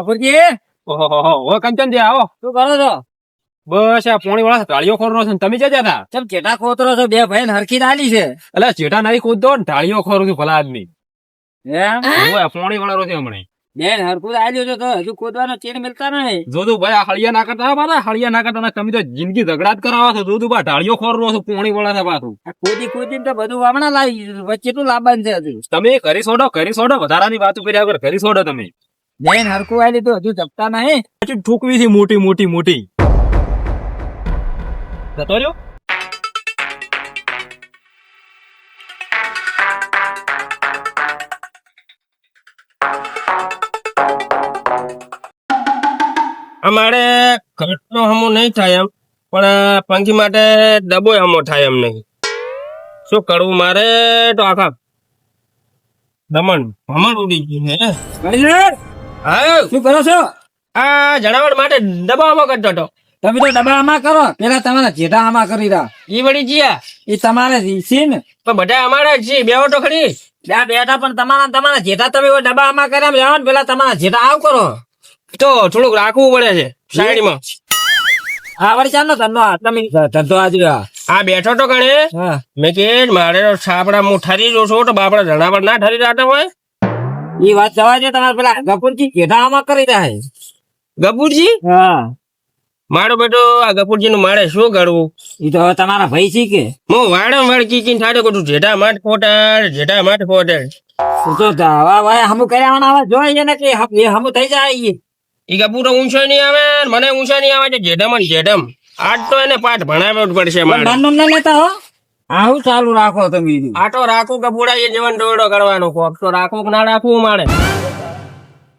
કપૂરજી ઓહો કંચનજી આવો. શું કરો છો? બસ આ પોણી વાળા ઢાળીઓ ખોરનો છે ને તમે ક્યાં જતા? ચમ ચેટા ખોતરો છો? બે ભાઈ હરખી ડાલી છે. એટલે ચેટા નહીં ખોદતો ને ઢાળીઓ ખોરું છું ભલા આદમી. એમ ઓય પોણી વાળો છે હમણે. બેન હરખું આલ્યો છો તો હજુ ખોદવાનો ચેડ મિલતા નહીં. જોધુ ભાઈ આ હળિયા ના કરતા પાછા હળિયા ના કરતા તમે તો જિંદગી ઝઘડા જ કરાવો છો. જોધુ બા ઢાળીઓ ખોરનો છો પોણી વાળા છે પાછું. આ ખોદી તો બધું હમણાં લાવી દીધું. વચ્ચે કેટલું લાવવાનું છે હજુ? તમે કરી સોડો વધારાની વાતો કર્યા વગર કરી સોડો તમે. બેન હરખું આલી તો હજુ જપતા નહીં. પછી ઠૂકવી થી મોટી જતો રહ્યો. અમારે ઘટનો હમો નહીં થાય એમ, પણ પંખી માટે ડબ્બો હમો થાય એમ નહીં. શું કરવું મારે તો આખા ભમણ ઉડી ગયું હે. હા, શું કરો છો? આ જણાવર માટે ડબ્બો હમો કરતો હતો. તમે તો ડબ્બા આમાં કરો. પેલા તમારા જેઠા આમાં કરી રહ્યા. ઈ વળી જીયા એ તમારે છે ને? પણ બધા અમારા જ છે. બેહો તો ખરી. ત્યાં બેઠા પણ તમારા જેઠા તમે ડબ્બા આમાં કર્યા જાઓ ને પેલા તમારા જેઠા આવ કરો. તો થોડુંક રાખવું પડે છે સાઈડમાં. હા વળી ચાલો ધંધો આજે. આ બેઠો તો ગણે હા મેં કે મારે તો છાપડા હું ઠરી જો છું તો બાપડા જણાવર ના ઠરી રહ્યા હોય. એ વાત જવા દે. તમારે પેલા ગપુરજી જેઠા આમાં કરી રહ્યા છે. ગપુરજી હા મારો બેટો આ ગપુરજી નું મારે શું કરવું? એ તો હવે તમારા ભાઈ છે કે હું વાડ કીકીને થાડે કરું જેઠા માઠ ફોટેલ. તો હવે ભાઈ હમું કર્યા આવે જોઈએ ને કે એ હમું થઈ જાય. ઈ ગપુર ઊંચો નહીં આવે ને મને ઊંચા નહીં આવે છે. જેઠમ આજ તો એને પાઠ ભણાવવો જ પડશે મારે. નાનું ના લેતા હો. આવું ચાલુ રાખો તમે. આટો રાખું ગપુડા એ જીવન દોડો કરવાનો કોક તો રાખવું કે ના રાખવું મારે.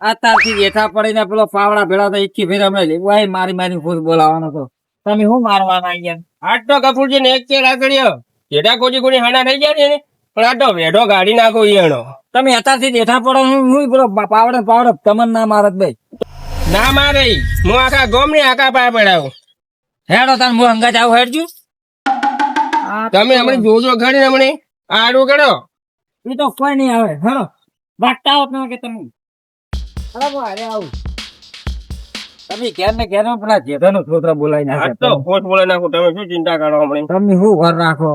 અત્યારથી જેઠા પડીને પેલો પાવડા ભેળા તો એકી ફેર અમે લેવાય મારી ખુદ બોલાવાનો તો તમે શું મારવાના અહીંયા? આજ તો ગપુરજી ને એક કે રાખડ્યો જેઠા કોઈ હાડા થઈ ગયા છે ને, પણ આ તો વેઢો ગાડી નાખો એનો. તમે અત્યારથી જેઠા પડો હું પેલો પાવડા તમને ના મારત ભાઈ. ના મારે હું આખા ગોમ ને આખા પાય પડાવું. હેડો તાર હું અંગાજ આવું હેડજો. તમે હમણાં જોજો ઘડી હમણે આડું કરો. એ તો કોઈ નહીં આવે. હેડો વાગતા આવો તમે કે તમે આવું તમે ઘેર ને ઘેર પેલા જેઠાનો છોકરા બોલાવી આજ નાખે. તો ખોટ બોલે નાખું. તમે શું ચિંતા કરો હમણાં? તમે શું ઘર રાખો?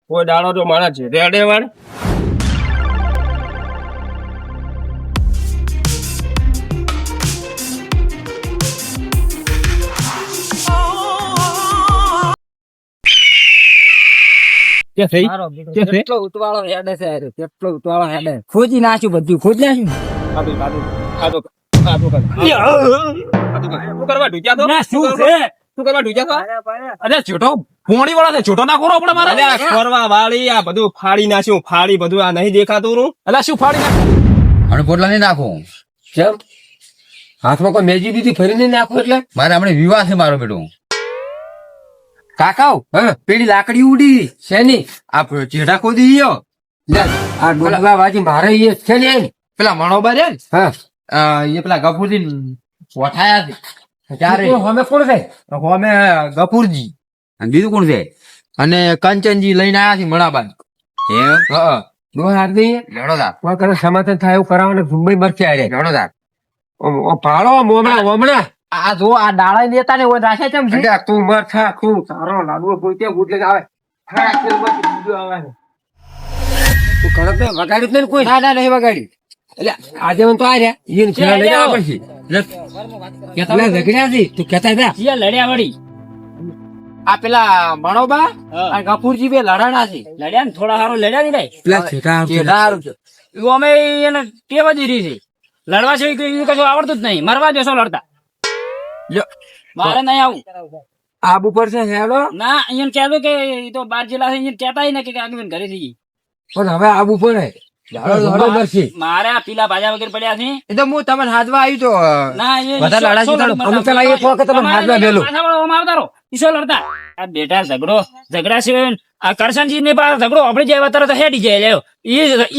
કોઈ દાડો તો મારા જેઠે અડે વાળ. મારો બેટો કેટલો ઉતવાળો હેડે છે હારે, કેટલો ઉતવાળો હેડે. ખોજી નાખ્યું બધું ખોજી નાખ્યું. શું કરવા ઢૂંચ્યા તો? ના, શું છે? શું કરવા ઢૂંચ્યા તો? અરે છોટો પોણી વાળા છે. છોટો ના ખોરો આપણે મારે. અરે આ ખોરવા વાળી આ બધું ફાડી નાખ્યું. ફાડી બધું આ નહીં દેખાતું રૂ. એટલે શું ફાડી નાખ? અને પોટલા નહીં નાખું. કેમ? હાથમાં કોઈ મેજી દીધી ફરીને નાખો એટલે મારે હમણાં વિવાહ છે મારો બેટો. કાકાઓ પેલી લાકડી ઉડી શેની? આ ચેડા ખોદી ગયો. લે, આ ડોંગલા વાજી મારે એ છે ને એમ. પેલા મણોબા રે ને, હા એ પેલા ગફુરજી વઠાયા છે. ત્યારે અમે કોણ છે? અમે ગફુરજી અને બીજું કોણ છે? અને કંચનજી લઈને આયા છે મણાબા. એમ? હા. દો હાર્દી લડોદાર કોઈ કરે સમાધાન થાય એવું કરાવવાનું મુંબઈ મરચી આરે લડોદાર. ભાડો હમણાં આ જો આ ડાળા લેતા ને રાખે છે અલ્યા, તું મર થા તું તારો લાડવો પોતે ગુટલે આવે હા, આખી ઉંમર બીજું આવે છે. તું કડક ને વગાડ્યું જ નહીં કોઈ? ના નહીં વગાડી. એટલે આજે મને તો આ રહ્યા ઈન ખેલા લઈ જવા પડશે. એટલે ઝઘડ્યા છે તું કહેતા હતા લડ્યા વળી આ પેલા મણોબા અને ગફુરજી બે લડાણા છે. લડ્યા ને થોડા સારો લડ્યા ને પેલા છેટા ચેડા હારું છે. અમે એને ટેવ જ રહી છે. લડવા છે કશું આવડતું જ નહીં. મરવા દેશો લડતા. લ્યો. મારે નહીં આવું. આબુ પર છે હેડો ના અહીંયા કહેતો કે એ તો બાર જિલ્લા છે અહીંયા કહેતા ને કે આગળ ઘરે થઈ ગઈ. પણ હવે આબુ પડે હળો મરશે. મારે આ પીલા ભાજા વગર પડ્યા છે. એ તો હું તમને હાથવા આવી તો ના એ વધારે લડાઈ છે તારું. અમે પેલા એક વખત તમે હાથમાં મેલું. આવતા રહો ઈસો લડતા. આ બેટા ઝઘડા સિવાય આ કરશનજી ને પાસે ઝઘડો આપણે જેવા તરત હેડી જાય લ્યો.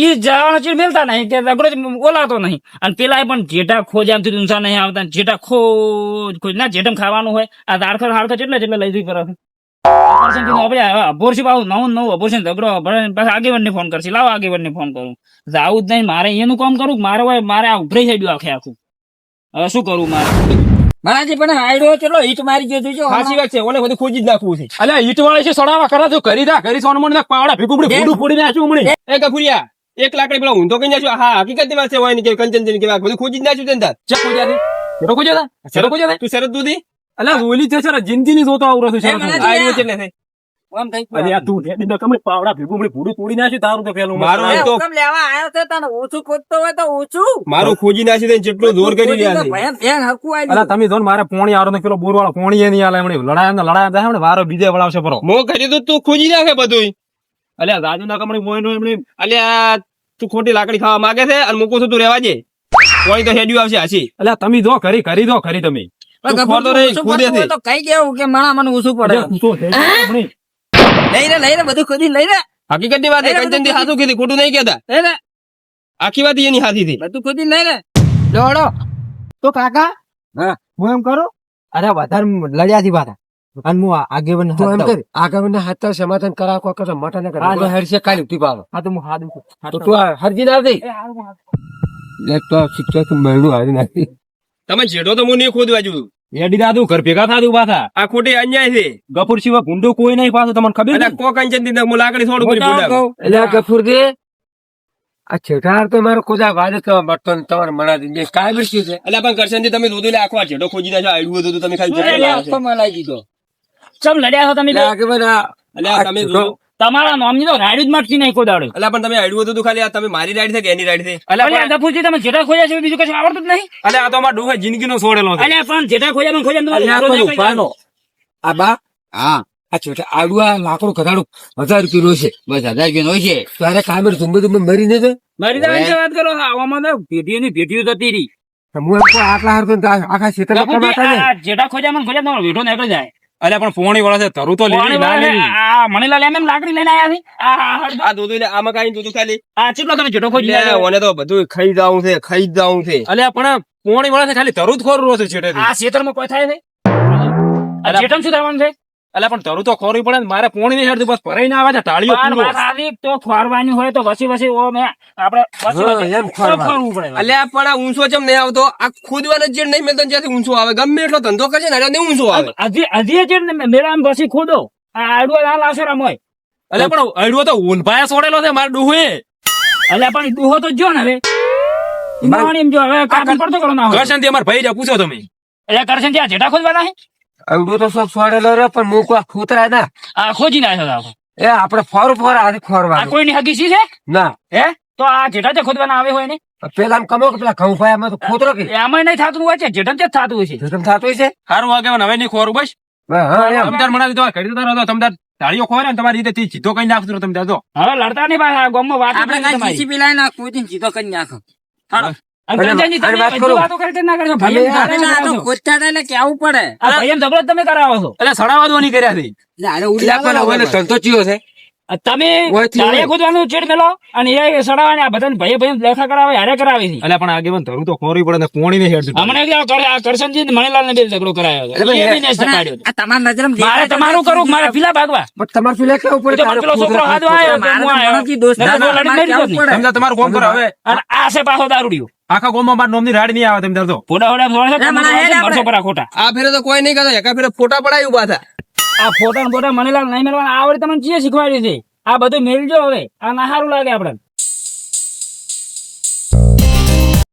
ઈ જવાનો ચીડ મેલતા નહીં કે ઝઘડો જ બોલાતો નહીં. અને પેલા પણ જેઠા ખોજ આમથી ઊંચા નહીં આવતા. જેઠા ખોજ ના જેઠમ ખાવાનું હોય. આ દાડખર હાડખર કેટલા લઈ જઈ પર અભોરસી પાછું નવું અભોરસી ઝઘડો આગેવાન ને ફોન કરશે. લાવો આગેવાન ને ફોન કરું. આવું જ નહીં મારે એનું કામ કરું. મારે આ ઉભરાઈ જાય આખે આખું. હવે શું કરું મારે મારાજી પણ આયડો કેટલો હીટ મારી ગયો જોજો સાચી વાત છે ઓને બધું ખોજી જ નાખવું છે અલ્યા ઈટ વાળી છે સડાવા કરા તો કરી દા કરી સોનમણ ના પાવડા ભીગું ફૂડું ફોડી નાખ્યું હમણે એ ગફુરિયા એક લાકડી પેલા ઊંધો કઈ નાખ્યો હા હકીકતની વાત છે હોય ને કે કંચનજી કે બધું ખોજી જ નાખ્યું છે ને તાર ચા કોજાથી એરો કોજાતા એરો કોજાતા તું શરત દૂધી અલ્યા ઓલી છે સર જિંદગી ની જોતો આવરો છે આયરો છે એટલે આમ થઈ અલ્યા તું ઢેડી ન કમે પાવડા ભીગું ફૂડું ફોડી નાખ્યું તારું તો પેલું મારું એ તો હુકમ લેવા આવ્યો છે તને ઓછું ખોદતો હોય તો ઓછું મારું ખોજી નાખ્યું છે જેટલું જોર કરી રહ્યા છે ભયન ધ્યાન હરખું આલ્યું. અલ્યા તમે જો ને મારે પોણી આરો ને પેલો બોર વાળો પોણી એ નહીં આલે હમણે લડાયા થાય હમણે વારો બીજે વળાવશે પરો મો કરી તો તું ખોજી નાખે બધું અલ્યા રાજુ ના કમણી મોય નો એમણે અલ્યા તું ખોટી લાકડી ખાવા માંગે છે અને મૂકું છું તું રહેવા દે કોઈ તો હેડ્યું આવશે હાચી અલ્યા તમે જો કરી દો ખરી તમે પણ તું ખોદો ગફુરજી નહીં, ઓછું ખોદે પડતું હોય છે. તો કહી દેવું કે માણા મને ઓછું પડે અલ્યા તું તો હેડી હમણે. લઈ રે બધું ખોદી લઈ રે હકીકતની વાત છે એ બધું કંચનજી હાથું કીધી ખોટું નહીં કહેતા લઈ રે આખી વાત એની હાથી હતી બધું ખોદી લઈ રે દોડો તો કાકા હું એમ કરું અરે વધારે લડ્યા થી પાછા અને હું આગેવન તું એમ કર આગળ હાથ સમાધાન કરાવ કોઈ કર મટા ન કર હરશે કાલ ઉઠી પાડો હા તો હું હાથ તો તું હરજી ના દે લે તો શિક્ષક મહિનું હારી નાખી તમે જેઠો તો હું નહીં ખોદવા જોયું હેડી દાદુ ઘર ભેગા થાતું પાછા આ ખોટી અન્યાય છે ગફુર સિવાય ગુંડો કોઈ નહીં પાછું તમને ખબર એટલે છે? કો કંચનજી હું લાકડી થોડું કરી હું બોલાવું. કહું. એટલે ગફુર દે આ છેઠાર તો મારો ખોદા વાદ તો મળતો ને તમારે મણા દે કાય બેસ્યું છે એટલે પણ કરશનજી તમે દૂધ એટલે આખો આ જેઠો ખોજી નાખ્યો આયડું હતું તો તમે ખાલી શું જેઠો લડ્યા લાવો છો. છો મલાઈ દીધો ચમ લડ્યા છો તમે એટલે બે? આગેવાન આ એટલે આ તમે છેઠો. દૂધ- તમારા નામની તો રાડ્યું જ મારતી નહીં કોદાડો એટલે પણ તમે આયડું હતું તો ખાલી આ તમે મારી રાઈડ છે કે એની રાઈડ છે અલ્યા ગફુરજી તમે જેઠા ખોયા છે બીજું કશું આવડતું જ નહીં અલ્યા આ તો અમારા ડોહે જિંદગીનો છોડેલો છે અલ્યા પણ જેઠા ખોયા માં ખોયા અલ્યા તમારે પણ ઉપાડો. આ બા હા આ છોટા આડું આ લાકડું કદાડું 1000 રૂપિયા છે બસ 1000 રૂપિયા હોય છે તારે કામે ઝુંબે ઝુંબે મરી ને મારી દાવાની વાત કરો આવામાં તો પેઢીઓની પેઢીઓ જતી રહી હું એમ કહું આટલા હાર તો આખા ક્ષેત્ર ગફુરજી, આ જેઠા ખોજા માં ખોજા તમારો વેઠો નીકળી જાય અલ્યા પણ પોણી વાળા છે તરું તો પાણી લેવી ના વાળા લેવી આ મણીલાલ એમ લાકડી લઈને આયા છે આ દૂધ એટલે આમાં કાંઈ દૂધ ખાલી આ ચેટલો તમે જેઠો ખોજી એટલે લાવ્યા? ઓને તો બધું ખાઈ જાવું છે ખાઈ જાવું છે અલ્યા પણ પોણી વાળા છે ખાલી તરું જ ખોરું છે છેટે આ ખેતરમાં કોઈ થાય છે આ જેઠામાં શું થવાનું છે અલ્યા પણ તરું તો ખોરવી પડે ને મારે પોણી નહીં હેડતું બસ ભરાઈ ના આવે છે ટાળીઓ બાર પૂરો વાત આવી તો ખોરવાની હોય તો વસી વસી ઓ મેં આપણે વસી હા, વસી એમ ખોરવાનું. ખોરવું પડે અલ્યા પણ આ ઊંચો ચમ નહીં આવતો આ ખોદવાનો જે નહીં મેં જ્યાંથી ઊંચો આવે ગમે એટલો ધંધો કરશે ને એટલે નહીં ઊંચો આવે હજી છે ને મેળામાં વસી ખોદો આ આડું આ લાસરામ હોય અલ્યા પણ અડવો તો ઊંભાયા છોડેલો છે મારા ડોહે એટલે પણ દુહો તો જો ને હવે ઈમાણી એમ જો હવે કાકણ પડતો કરો ના હોય કરશનથી અમારા ભાઈ જા પૂછો તમે એટલે કરશે ત્યાં જેઠા ખોદવાના છે આવડું તો સબ છોડેલો રે પણ હું કોઈ ફૂતરા ના આ ખોજી નાખ્યો છે એ આપણે ફોર આથી આ ખોરવાનું કોઈની હગીસી છે ના હે તો આ જેઠા જે ખોદવાના આવે હોય ને પેલા આમ કમો કે પેલા ઘઉં ફાયામાં તો ખોતરો કે એમાં નહીં થતું હોય છે જેઠા જ થતું હોય છે જો તમે થતું છે સારું વાગે હવે નહીં ખોરું બસ હા એમ તમતાર મણા દીધો કરી દીધો તમતાર ટાળીઓ ખોરે ને તમારી રીતે સીધો કઈ નાખતો તમે દાદો હવે લડતા નહીં પાછા ગામમાં વાત આપણે કાંઈ જીસીબી લાઈને આ કૂદીને સીધો કરી નાખો. અને વાત કરું. વાતો કરી ના કરશો તમે ભાઈ આ- એટલે આ તો ખોદતા હતા એટલે કેવું પડે. ભાઈ ઝઘડો જ તમે કરાવો છો એટલે સડાવા દો નહીં કર્યા છે એટલે આને ઉડી એટલે પણ હવે ધંધો ચિયો છે તમે ઓયથી ચાળીએ ઓય. ખોદવાનું ચેડ મેલો અને એ સડાવાને આ બધાને ભાઈ ભાઈ લેખા કરાવે હારે કરાવે છે એટલે પણ આગેવાન ધરું તો ખોરવી પડે ને પોણી નહીં હેડતું હમણાં આ કરશનજી ને મણીલાલ ને બે ઝઘડો કરાયો હતો. એટલે એ ભાઈ, બી ને સપાડ્યો હતો. આ તમારા નજરમાં મારે તમારું કરવું મારે પીલા ભાગવા પણ તમારે શું લે કેવું પડે તો પેલો છોકરો હાથો આવ્યો તો હું આવ્યો. મારાથી દોસ્ત નકર તો ના, લડી અમારે નહીં કેવું જતી. પડે. તમે તમારું કોમ કરો હવે અને આ છે પાછો દારૂડિયો આખા ગામમાં મારા નોમની રાડ નહીં આવે તમે દાદો ફોટા ફોટા ફોડા છે, મને હેડ આપણે. મરસો પર આ ખોટા આ ફેરે તો કોઈ નહીં કરતા એકા ફેરે ફોટા પડાયું પાછા આ ફોટા ને ફોટા મણીલાલ નહીં મેળવા આવડે તમને જે શીખવાડ્યું છે આ બધું મેળજો હવે આ ના સારું લાગે આપણે